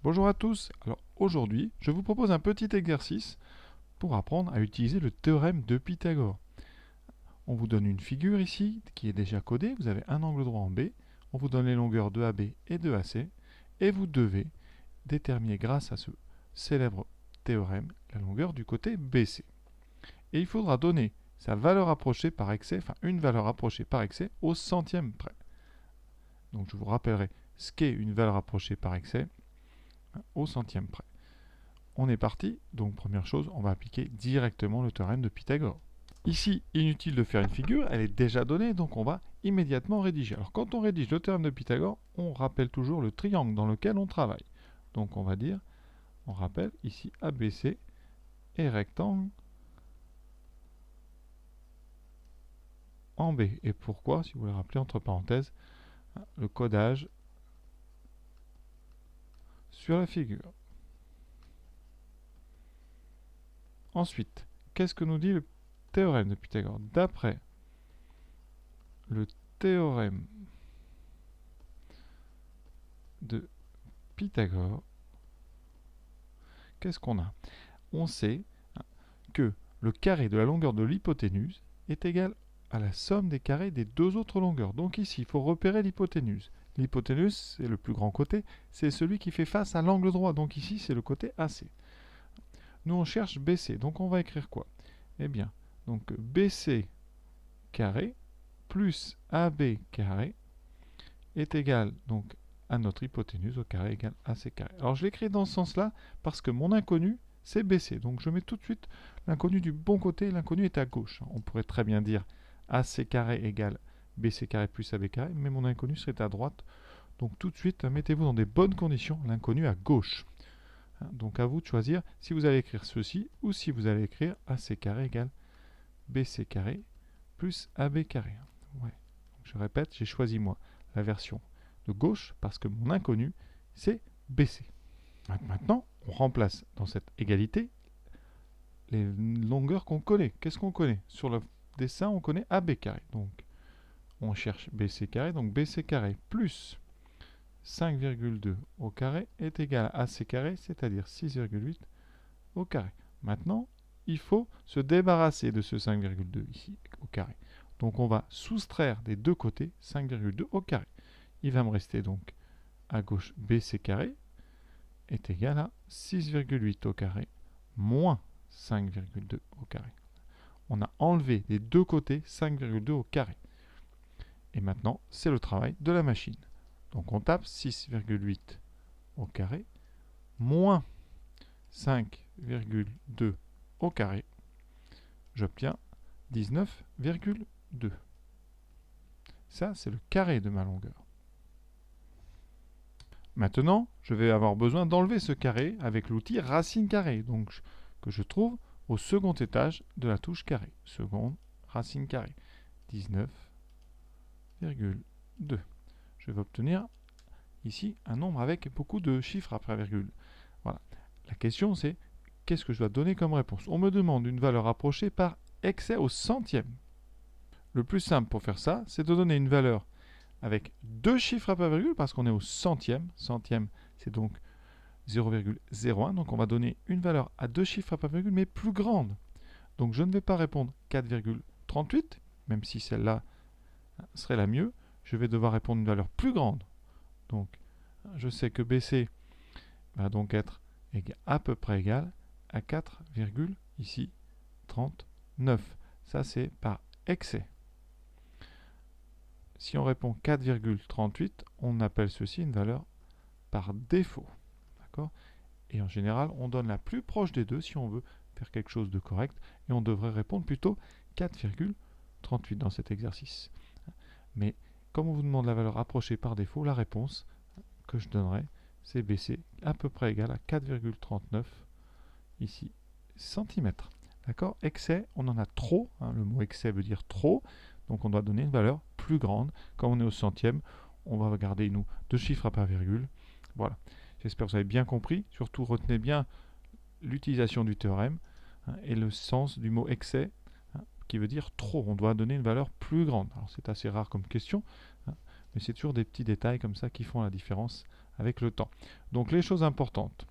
Bonjour à tous. Alors aujourd'hui, je vous propose un petit exercice pour apprendre à utiliser le théorème de Pythagore. On vous donne une figure ici qui est déjà codée. Vous avez un angle droit en B. On vous donne les longueurs de AB et de AC. Et vous devez déterminer grâce à ce célèbre théorème la longueur du côté BC. Et il faudra donner sa valeur approchée par excès, enfin une valeur approchée par excès au centième près. Donc je vous rappellerai ce qu'est une valeur approchée par excès au centième près. On est parti, donc première chose, on va appliquer directement le théorème de Pythagore. Ici, inutile de faire une figure, elle est déjà donnée, donc on va immédiatement rédiger. Alors quand on rédige le théorème de Pythagore, on rappelle toujours le triangle dans lequel on travaille. Donc on va dire, on rappelle ici ABC et rectangle en B. Et pourquoi, si vous le rappelez entre parenthèses, le codage sur la figure. Ensuite, qu'est-ce que nous dit le théorème de Pythagore? D'après le théorème de Pythagore, qu'est-ce qu'on a? On sait que le carré de la longueur de l'hypoténuse est égal à la somme des carrés des deux autres longueurs. Donc ici, il faut repérer l'hypoténuse. L'hypoténuse, c'est le plus grand côté, c'est celui qui fait face à l'angle droit. Donc ici, c'est le côté AC. Nous, on cherche BC. Donc on va écrire quoi? Eh bien, donc BC carré plus AB carré est égal donc à notre hypoténuse au carré égale AC carré. Alors je l'écris dans ce sens-là parce que mon inconnu, c'est BC. Donc je mets tout de suite l'inconnu du bon côté, l'inconnu est à gauche. On pourrait très bien dire AC carré égale BC carré plus AB carré, mais mon inconnu serait à droite. Donc tout de suite, mettez-vous dans des bonnes conditions, l'inconnu à gauche. Donc à vous de choisir si vous allez écrire ceci ou si vous allez écrire AC carré égale BC carré plus AB carré. Ouais. Donc je répète, j'ai choisi moi la version de gauche parce que mon inconnu c'est BC. Maintenant, on remplace dans cette égalité les longueurs qu'on connaît. Qu'est-ce qu'on connaît? Sur le dessin, on connaît AB carré. Donc on cherche BC carré. Donc BC carré plus 5,2 au carré est égal à AC carré, c'est-à-dire 6,8 au carré. Maintenant, il faut se débarrasser de ce 5,2 ici au carré. Donc on va soustraire des deux côtés 5,2 au carré. Il va me rester donc à gauche BC carré est égal à 6,8 au carré moins 5,2 au carré. On a enlevé des deux côtés 5,2 au carré. Et maintenant, c'est le travail de la machine. Donc on tape 6,8 au carré moins 5,2 au carré. J'obtiens 19,2. Ça, c'est le carré de ma longueur. Maintenant, je vais avoir besoin d'enlever ce carré avec l'outil racine carrée, donc que je trouve au second étage de la touche carré. Seconde, racine carrée. 19,2. Je vais obtenir ici un nombre avec beaucoup de chiffres après virgule. Voilà. La question c'est, qu'est-ce que je dois donner comme réponse? On me demande une valeur approchée par excès au centième. Le plus simple pour faire ça, c'est de donner une valeur avec deux chiffres après virgule, parce qu'on est au centième. Centième, c'est donc 0,01. Donc on va donner une valeur à deux chiffres après virgule, mais plus grande. Donc je ne vais pas répondre 4,38, même si celle-là serait la mieux. Je vais devoir répondre une valeur plus grande. Donc je sais que BC va donc être à peu près égal à 4, ici 39. Ça c'est par excès. Si on répond 4,38, on appelle ceci une valeur par défaut. D'accord? Et en général, on donne la plus proche des deux si on veut faire quelque chose de correct. Et on devrait répondre plutôt 4,38 dans cet exercice. Mais comme on vous demande la valeur approchée par défaut, la réponse que je donnerai, c'est BC à peu près égal à 4,39 ici centimètres. D'accord? Excès, on en a trop. Le mot excès veut dire trop. Donc on doit donner une valeur plus grande. Quand on est au centième, on va garder nous deux chiffres après virgule. Voilà. J'espère que vous avez bien compris. Surtout retenez bien l'utilisation du théorème et le sens du mot excès qui veut dire trop. On doit donner une valeur plus grande. Alors c'est assez rare comme question, mais c'est toujours des petits détails comme ça qui font la différence avec le temps. Donc les choses importantes.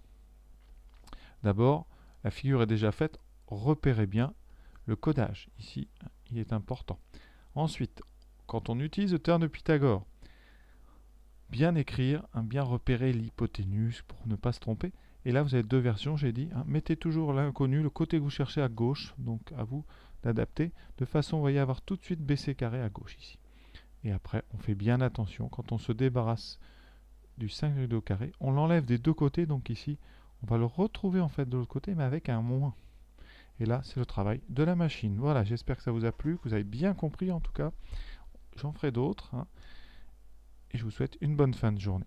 D'abord, la figure est déjà faite, repérez bien le codage. Ici, il est important. Ensuite, quand on utilise le théorème de Pythagore, bien écrire, bien repérer l'hypoténuse pour ne pas se tromper. Et là, vous avez deux versions, j'ai dit. Mettez toujours l'inconnu, le côté que vous cherchez à gauche, donc à vous d'adapter, de façon, vous voyez, à avoir tout de suite BC carré à gauche ici. Et après, on fait bien attention, quand on se débarrasse du 5,2 au carré, on l'enlève des deux côtés, donc ici, on va le retrouver en fait de l'autre côté, mais avec un moins. Et là, c'est le travail de la machine. Voilà, j'espère que ça vous a plu, que vous avez bien compris en tout cas. J'en ferai d'autres. Et je vous souhaite une bonne fin de journée.